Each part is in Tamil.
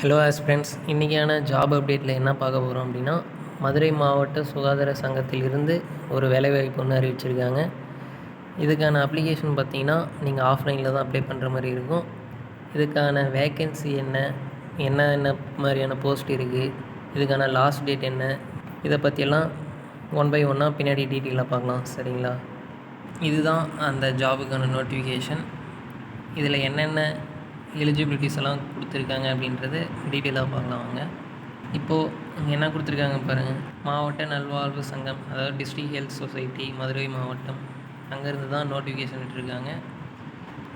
ஹலோ ஆஸ்பிரண்ட்ஸ், இன்றைக்கான ஜாப் அப்டேட்டில் என்ன பார்க்க போகிறோம் அப்படின்னா, மதுரை மாவட்ட சுகாதார சங்கத்திலிருந்து ஒரு வேலைவாய்ப்பு ஒன்று அறிவிச்சிருக்காங்க. இதுக்கான அப்ளிகேஷன் பார்த்தீங்கன்னா, நீங்கள் ஆஃப்லைனில் தான் அப்ளை பண்ணுற மாதிரி இருக்கும். இதுக்கான வேக்கன்சி என்ன, என்ன மாதிரியான போஸ்ட் இருக்குது, இதுக்கான லாஸ்ட் டேட் என்ன, இதை பற்றியெல்லாம் ஒன் பை ஒன்னாக பின்னாடி டீட்டெயிலாக பார்க்கலாம். சரிங்களா? இதுதான் அந்த ஜாபுக்கான நோட்டிஃபிகேஷன். இதில் என்னென்ன எலிஜிபிலிட்டிஸ் எல்லாம் கொடுத்துருக்காங்க அப்படின்றது டீட்டெயிலாக பார்க்கலாம் வாங்க. இப்போது என்ன கொடுத்துருக்காங்க பாருங்கள். மாவட்ட நல்வாழ்வு சங்கம், அதாவது டிஸ்ட்ரிக்ட் ஹெல்த் சொசைட்டி மதுரை மாவட்டம், அங்கேருந்து தான் நோட்டிஃபிகேஷன் விட்டுருக்காங்க.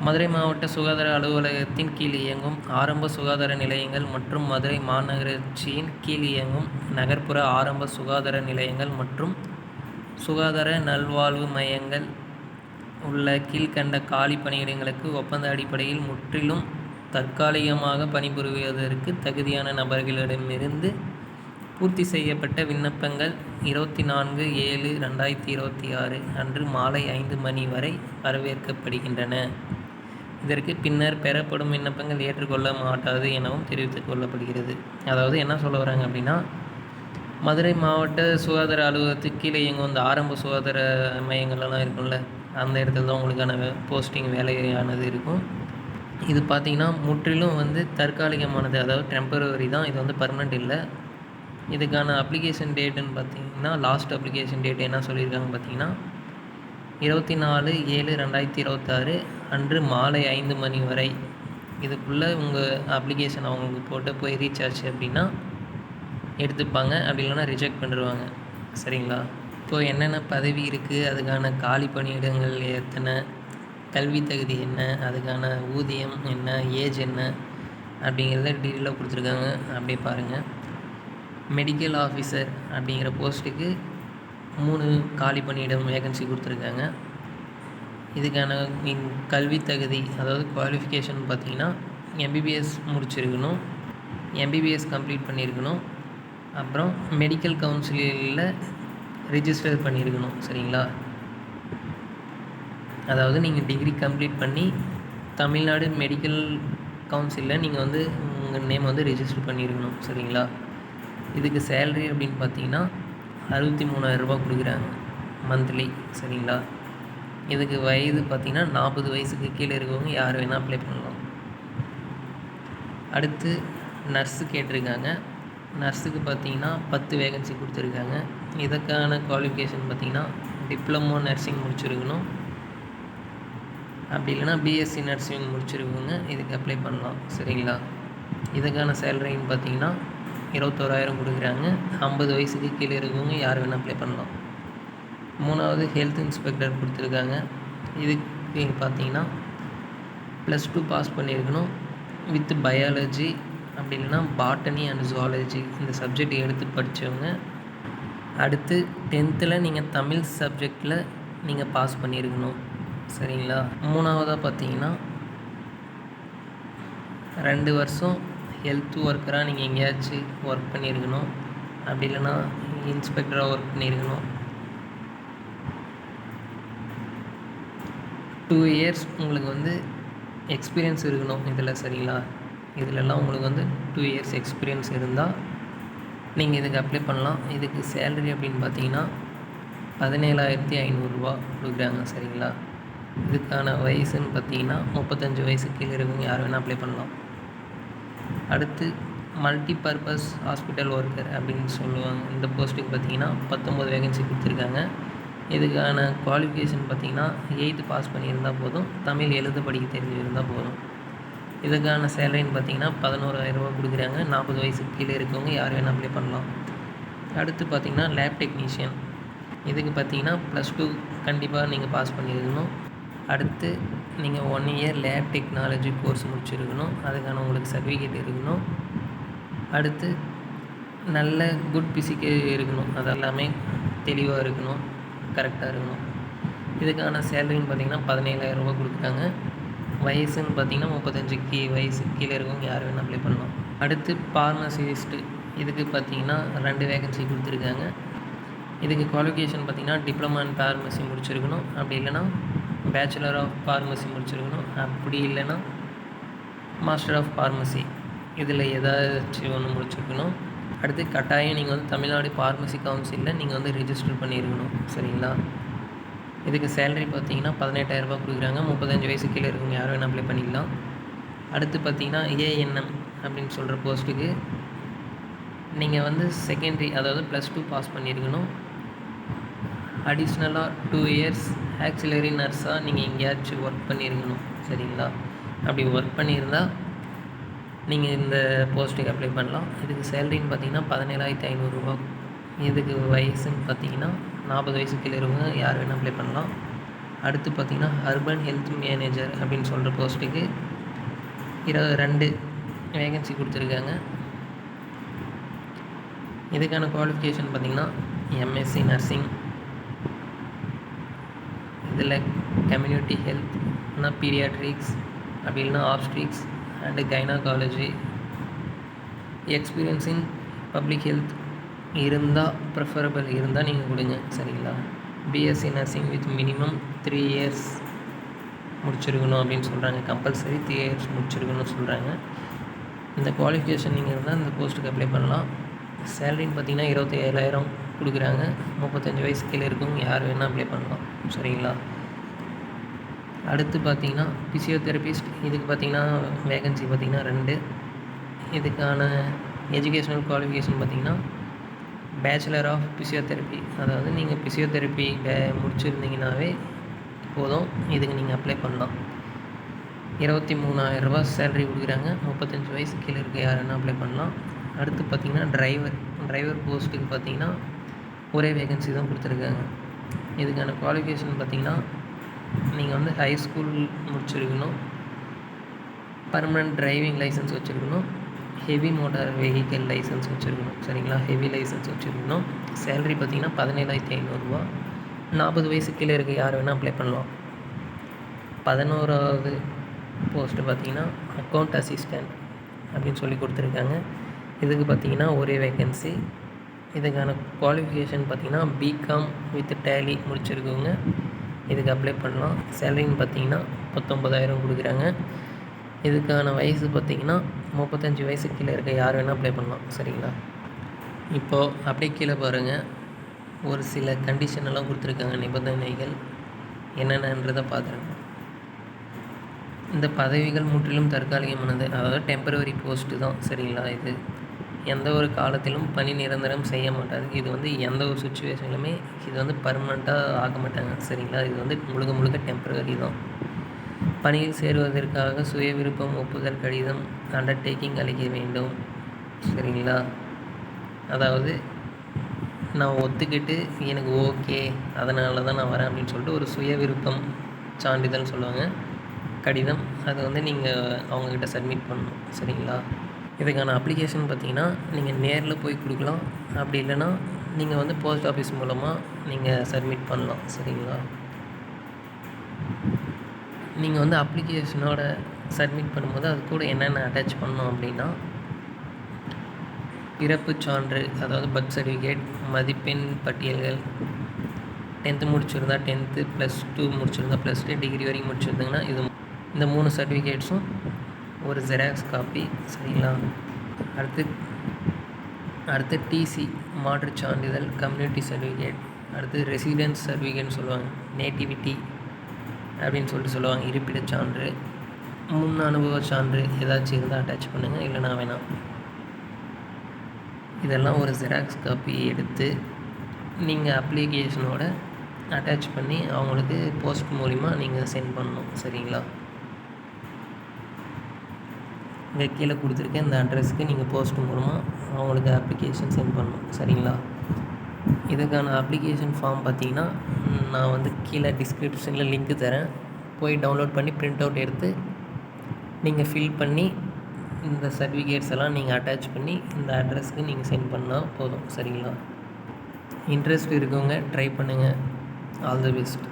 மதுரை மாவட்ட சுகாதார அலுவலகத்தின் கீழ் இயங்கும் ஆரம்ப சுகாதார நிலையங்கள் மற்றும் மதுரை மாநகராட்சியின் கீழ் இயங்கும் நகர்ப்புற ஆரம்ப சுகாதார நிலையங்கள் மற்றும் சுகாதார நல்வாழ்வு மையங்கள் உள்ள கீழ்கண்ட காலி பணியிடங்களுக்கு ஒப்பந்த அடிப்படையில் முற்றிலும் தற்காலிகமாக பணிபுரிவதற்கு தகுதியான நபர்களிடமிருந்து பூர்த்தி செய்யப்பட்ட விண்ணப்பங்கள் 24/7/2026 அன்று மாலை 5 மணி வரை வரவேற்கப்படுகின்றன. இதற்கு பின்னர் பெறப்படும் விண்ணப்பங்கள் ஏற்றுக்கொள்ள மாட்டாது எனவும் தெரிவித்துக் கொள்ளப்படுகிறது. அதாவது என்ன சொல்ல வராங்க அப்படின்னா, மதுரை மாவட்ட சுகாதார அலுவலகத்துக்கு கீழே இயங்கும் அந்த ஆரம்ப சுகாதார மையங்கள்லாம் இருக்கும்ல, அந்த இடத்துல தான் உங்களுக்கான போஸ்டிங் வேலையானது இருக்கும். இது பார்த்திங்கன்னா முற்றிலும் தற்காலிகமானது, அதாவது டெம்பரவரி தான், இது பர்மனெண்ட் இல்லை. இதுக்கான அப்ளிகேஷன் டேட்டுன்னு பார்த்திங்கன்னா, லாஸ்ட் அப்ளிகேஷன் டேட் என்ன சொல்லியிருக்காங்க பார்த்திங்கன்னா, 24/7/2026 அன்று மாலை 5 மணி வரை இதுக்குள்ளே உங்கள் அப்ளிகேஷன் அவங்களுக்கு போட்டு போய் ரீச் ஆச்சு அப்படின்னா எடுத்துப்பாங்க, அப்படி இல்லைன்னா ரிஜெக்ட் பண்ணிடுவாங்க. சரிங்களா? இப்போது என்னென்ன பதவி இருக்குது, அதுக்கான காலி பணியிடங்கள் எத்தனை, கல்வி தகுதி என்ன, அதுக்கான ஊதியம் என்ன, ஏஜ் என்ன அப்படிங்கிறத டீட்டெயிலாக கொடுத்துருக்காங்க. அப்படியே பாருங்கள். மெடிக்கல் ஆஃபீஸர் அப்படிங்கிற போஸ்ட்டுக்கு 3 காலி பணியிடம் வேகன்சி கொடுத்துருக்காங்க. இதுக்கான கல்வி தகுதி, அதாவது குவாலிஃபிகேஷன் பார்த்திங்கன்னா எம்பிபிஎஸ் முடிச்சிருக்கணும், எம்பிபிஎஸ் கம்ப்ளீட் பண்ணியிருக்கணும், அப்புறம் மெடிக்கல் கவுன்சிலில் ரிஜிஸ்டர் பண்ணியிருக்கணும். சரிங்களா? அதாவது நீங்கள் டிகிரி கம்ப்ளீட் பண்ணி தமிழ்நாடு மெடிக்கல் கவுன்சிலில் நீங்கள் உங்கள் நேம் ரிஜிஸ்டர் பண்ணியிருக்கணும். சரிங்களா? இதுக்கு சேலரி அப்படின்னு பார்த்தீங்கன்னா 63,000 ரூபா கொடுக்குறாங்க மந்த்லி. சரிங்களா? இதுக்கு வயது பார்த்திங்கன்னா 40 வயசுக்கு கீழே இருக்கவங்க யார் வேணால் அப்ளை பண்ணலாம். அடுத்து நர்ஸு கேட்டிருக்காங்க. நர்ஸுக்கு பார்த்திங்கன்னா 10 வேகன்சி கொடுத்துருக்காங்க. இதுக்கான குவாலிஃபிகேஷன் பார்த்திங்கன்னா டிப்ளமோ நர்சிங் முடிச்சிருக்கணும், அப்படி இல்லைனா பிஎஸ்சி நர்சிங் முடிச்சிருக்கவங்க இதுக்கு அப்ளை பண்ணலாம். சரிங்களா? இதுக்கான சேலரின்னு பார்த்திங்கன்னா 21,000 கொடுக்குறாங்க. 50 வயசுக்கு கீழே இருக்கவங்க யார் வேணால் அப்ளை பண்ணலாம். 3வது ஹெல்த் இன்ஸ்பெக்டர் கொடுத்துருக்காங்க. இதுக்கு பார்த்திங்கன்னா +2 பாஸ் பண்ணியிருக்கணும் வித் பயாலஜி, அப்படி இல்லைனா பாட்டனி அண்ட் ஜுவாலஜி இந்த சப்ஜெக்ட் எடுத்து படித்தவங்க. அடுத்து 10th நீங்கள் தமிழ் சப்ஜெக்டில் நீங்கள் பாஸ் பண்ணியிருக்கணும். சரிங்களா? 3வதாக பார்த்தீங்கன்னா 2 வருஷம் ஹெல்த் ஒர்க்கராக நீங்கள் எங்கேயாச்சும் ஒர்க் பண்ணியிருக்கணும், அப்படி இல்லைனா இன்ஸ்பெக்டராக ஒர்க் பண்ணியிருக்கணும். 2 இயர்ஸ் உங்களுக்கு எக்ஸ்பீரியன்ஸ் இருக்கணும் இதில். சரிங்களா? இதிலெல்லாம் உங்களுக்கு 2 இயர்ஸ் எக்ஸ்பீரியன்ஸ் இருந்தால் நீங்கள் இதுக்கு அப்ளை பண்ணலாம். இதுக்கு சேலரி அப்படின்னு பார்த்தீங்கன்னா 17,500 ரூபா கொடுக்குறாங்க. சரிங்களா? இதுக்கான வயசுன்னு பார்த்தீங்கன்னா 35 வயசு கீழே இருக்கவங்க யார் வேணால் அப்ளை பண்ணலாம். அடுத்து மல்டி பர்பஸ் ஹாஸ்பிட்டல் ஒர்க்கர் அப்படின்னு சொல்லுவாங்க. இந்த போஸ்ட்டுக்கு பார்த்தீங்கன்னா 19 வேகன்சி கொடுத்துருக்காங்க. இதுக்கான குவாலிஃபிகேஷன் பார்த்திங்கன்னா 8th பாஸ் பண்ணியிருந்தால் போதும், தமிழ் எழுத படிக்க தெரிஞ்சிருந்தால் போதும். இதுக்கான சேலரின்னு பார்த்திங்கன்னா 11,000 ரூபா கொடுக்குறாங்க. 40 வயசுக்கு கீழே இருக்கவங்க யார் வேணால் அப்ளை பண்ணலாம். அடுத்து பார்த்திங்கன்னா லேப் டெக்னீஷியன். இதுக்கு பார்த்திங்கன்னா +2 கண்டிப்பாக நீங்கள் பாஸ் பண்ணியிருக்கணும். அடுத்து நீங்கள் 1 இயர் லேப் டெக்னாலஜி கோர்ஸ் முடிச்சிருக்கணும், அதுக்கான உங்களுக்கு சர்டிஃபிகேட் இருக்கணும். அடுத்து நல்ல குட் பிசிக்கு இருக்கணும், அதெல்லாமே தெளிவாக இருக்கணும், கரெக்டாக இருக்கணும். இதுக்கான சேலரின்னு பார்த்திங்கன்னா 17,000 ரூபா கொடுக்குறாங்க. வயசுன்னு பார்த்திங்கன்னா 35 வயசு கீழே இருக்கவங்க யார் வேணால் அப்ளை பண்ணலாம். அடுத்து ஃபார்மசிஸ்ட்டு. இதுக்கு பார்த்திங்கன்னா 2 வேகன்சி கொடுத்துருக்காங்க. இதுக்கு குவாலிஃபிகேஷன் பார்த்திங்கன்னா டிப்ளமா இன் ஃபார்மசி முடிச்சிருக்கணும், அப்படி இல்லைனா பேச்சுலர் ஆஃப் ஃபார்மசி முடிச்சிருக்கணும், அப்படி இல்லைனா மாஸ்டர் ஆஃப் ஃபார்மசி இதில் ஏதாச்சும் ஒன்று முடிச்சிருக்கணும். அடுத்து கட்டாயம் நீங்கள் வந்து தமிழ்நாடு ஃபார்மசி கவுன்சிலில் நீங்கள் வந்து ரிஜிஸ்டர் பண்ணியிருக்கணும். சரிங்களா? இதுக்கு சேலரி பார்த்தீங்கன்னா 18,000 ரூபா கொடுக்குறாங்க. 35 வயசு கீழே இருக்கவங்க யார் வேணால் அப்ளை பண்ணிக்கலாம். அடுத்து பார்த்தீங்கன்னா ஏஎன்எம் அப்படின்னு சொல்கிற போஸ்ட்டுக்கு நீங்கள் வந்து செகண்டரி, அதாவது +2 பாஸ் பண்ணியிருக்கணும். அடிஷ்னலாக 2 இயர்ஸ் ஆக்சிலரி நர்ஸாக நீங்கள் எங்கேயாச்சும் ஒர்க் பண்ணியிருக்கணும். சரிங்களா? அப்படி ஒர்க் பண்ணியிருந்தால் நீங்கள் இந்த போஸ்ட்டுக்கு அப்ளை பண்ணலாம். இதுக்கு சேலரின்னு பார்த்தீங்கன்னா 17,500 ரூபா. இதுக்கு வயசுன்னு பார்த்தீங்கன்னா 40 வயசு கீழே இருக்கவங்க யார் வேணால் அப்ளை பண்ணலாம். அடுத்து பார்த்தீங்கன்னா அர்பன் ஹெல்த் மேனேஜர் அப்படின்னு சொல்கிற போஸ்ட்டுக்கு 22 வேகன்சி கொடுத்துருக்காங்க. இதுக்கான குவாலிஃபிகேஷன் பார்த்திங்கன்னா எம்எஸ்சி நர்சிங், இதில் கம்யூனிட்டி ஹெல்த்னா பீடியாட்ரிக்ஸ், அப்படி இல்லைனா obstetrics and gynaecology, experience in public health இருந்தால் ப்ரிஃபரபிள் இருந்தால் நீங்கள் கொடுங்க. சரிங்களா? BSc nursing with minimum 3 years முடிச்சிருக்கணும் அப்படின்னு சொல்கிறாங்க. கம்பல்சரி 3 இயர்ஸ் முடிச்சிருக்கணும்னு சொல்கிறாங்க. இந்த குவாலிஃபிகேஷன் நீங்கள் இருந்தால் இந்த போஸ்ட்டுக்கு அப்ளை பண்ணலாம். சேலரின்னு பார்த்தீங்கன்னா 27,000 கொடுக்குறாங்க. 35 வயசு கீழே இருக்கவங்க யார் வேணால் அப்ளை பண்ணலாம். சரிங்களா? அடுத்து பார்த்தீங்கன்னா ஃபிசியோதெரபிஸ்ட், இதுக்கு பார்த்தீங்கன்னா வேகன்சி பார்த்தீங்கன்னா 2. இதுக்கான எஜுகேஷ்னல் குவாலிஃபிகேஷன் பார்த்தீங்கன்னா பேச்சுலர் ஆஃப் ஃபிசியோதெரப்பி, அதாவது நீங்கள் ஃபிசியோதெரப்பி முடிச்சிருந்தீங்கன்னாவே போதும், இதுக்கு நீங்கள் அப்ளை பண்ணலாம். 23,000 ரூபா சேலரி கொடுக்குறாங்க. 35 வயசு கீழே இருக்க யார் வேணால் அப்ளை பண்ணலாம். அடுத்து பார்த்திங்கன்னா டிரைவர் போஸ்ட்டுக்கு பார்த்திங்கன்னா ஒரே வேகன்சி தான் கொடுத்துருக்காங்க. இதுக்கான குவாலிஃபிகேஷன் பார்த்திங்கன்னா நீங்கள் வந்து ஹை ஸ்கூல் முடிச்சிருக்கணும், பர்மனெண்ட் டிரைவிங் லைசன்ஸ் வச்சுருக்கணும், ஹெவி மோட்டார் வெஹிக்கிள் லைசன்ஸ் வச்சுருக்கணும். சரிங்களா? ஹெவி லைசன்ஸ் வச்சுருக்கணும். சேலரி பார்த்திங்கன்னா 17,500 ரூபா. 40 வயசு கீழே இருக்க யார் வேணால் அப்ளை பண்ணலாம். 11வது போஸ்ட்டு பார்த்திங்கன்னா அக்கௌண்ட் அசிஸ்டண்ட் அப்படின்னு சொல்லி கொடுத்துருக்காங்க. இதுக்கு பார்த்திங்கன்னா ஒரே வேக்கன்சி. இதுக்கான குவாலிஃபிகேஷன் பார்த்திங்கன்னா பிகாம் வித் டேலி முடிச்சிருக்கவங்க இதுக்கு அப்ளை பண்ணலாம். சேலரின்னு பார்த்திங்கன்னா 19,000 கொடுக்குறாங்க. இதுக்கான வயசு பார்த்திங்கன்னா 35 வயசு கீழே இருக்க யார் வேணால் அப்ளை பண்ணலாம். சரிங்களா? இப்போது அப்படியே கீழே பாருங்கள், ஒரு சில கண்டிஷன் எல்லாம் கொடுத்துருக்காங்க, நிபந்தனைகள் என்னென்னன்றதை பார்த்துருங்க. இந்த பதவிகள் முற்றிலும் தற்காலிகமானது, அதாவது டெம்பரவரி போஸ்ட்டு தான். சரிங்களா? இது எந்த ஒரு காலத்திலும் பணி நிரந்தரம் செய்ய மாட்டாது. இது வந்து எந்த ஒரு சுச்சுவேஷன்லையுமே இது வந்து பர்மனெண்ட்டாக ஆக மாட்டாங்க. சரிங்களா? இது வந்து முழுக்க டெம்பரவரி தான். பணியில் சேருவதற்காக சுய விருப்பம் ஒப்புதல் கடிதம் அண்டர்டேக்கிங் அளிக்க வேண்டும். சரிங்களா? அதாவது நான் ஒத்துக்கிட்டு எனக்கு ஓகே, அதனால தான் நான் வரேன் அப்படின்னு சொல்லிட்டு ஒரு சுய விருப்பம் சான்றிதழ் சொல்லுவாங்க, கடிதம். அதை வந்து நீங்கள் அவங்கக்கிட்ட சப்மிட் பண்ணணும். சரிங்களா? இதுக்கான அப்ளிகேஷன் பார்த்தீங்கன்னா நீங்கள் நேரில் போய் கொடுக்கலாம், அப்படி இல்லைன்னா நீங்கள் வந்து போஸ்ட் ஆஃபீஸ் மூலமாக நீங்கள் சப்மிட் பண்ணலாம். சரிங்களா? நீங்கள் வந்து அப்ளிகேஷனோட சப்மிட் பண்ணும்போது அது கூட என்னென்ன அட்டாச் பண்ணணும் அப்படின்னா பிறப்பு சான்று, அதாவது பர்த் சர்டிஃபிகேட், மதிப்பெண் பட்டியல்கள், 10th முடிச்சிருந்தா 10th, +2 முடிச்சிருந்தா +2, டிகிரி வரைக்கும் முடிச்சிருந்தீங்கன்னா இந்த 3 சர்டிஃபிகேட்ஸும் ஒரு ஜெராக்ஸ் காப்பி. சரிங்களா? அடுத்து டிசி மாற்றுச் சான்றிதழ், கம்யூனிட்டி சர்டிஃபிகேட், அடுத்து ரெசிடென்ஸ் சர்டிஃபிகேட்னு சொல்லுவாங்க, நேட்டிவிட்டி அப்படின்னு சொல்லுவாங்க, இருப்பிடச் சான்று, முன் அனுபவ சான்று ஏதாச்சும் இருந்தால் அட்டாச் பண்ணுங்கள், இல்லைனா வேணாம். இதெல்லாம் ஒரு ஜெராக்ஸ் காப்பி எடுத்து நீங்கள் அப்ளிகேஷனோட அட்டாச் பண்ணி அவங்களுக்கு போஸ்ட் மூலிமா நீங்கள் சென்ட் பண்ணணும். சரிங்களா? இங்கே கீழே கொடுத்துருக்கேன் இந்த அட்ரஸ்க்கு நீங்கள் போஸ்ட் மூலமாக அவங்களுக்கு அப்ளிகேஷன் சென்ட் பண்ணணும். சரிங்களா? இதுக்கான அப்ளிகேஷன் ஃபார்ம் பார்த்தீங்கன்னா நான் வந்து கீழே டிஸ்கிரிப்ஷனில் லிங்க்கு தரேன், போய் டவுன்லோட் பண்ணி பிரிண்ட் அவுட் எடுத்து நீங்கள் ஃபில் பண்ணி இந்த சர்டிஃபிகேட்ஸ் எல்லாம் நீங்கள் அட்டாச் பண்ணி இந்த அட்ரஸ்க்கு நீங்கள் சென்ட் பண்ணால் போதும். சரிங்களா? இன்ட்ரெஸ்ட் இருக்கவங்க ட்ரை பண்ணுங்கள். All the best.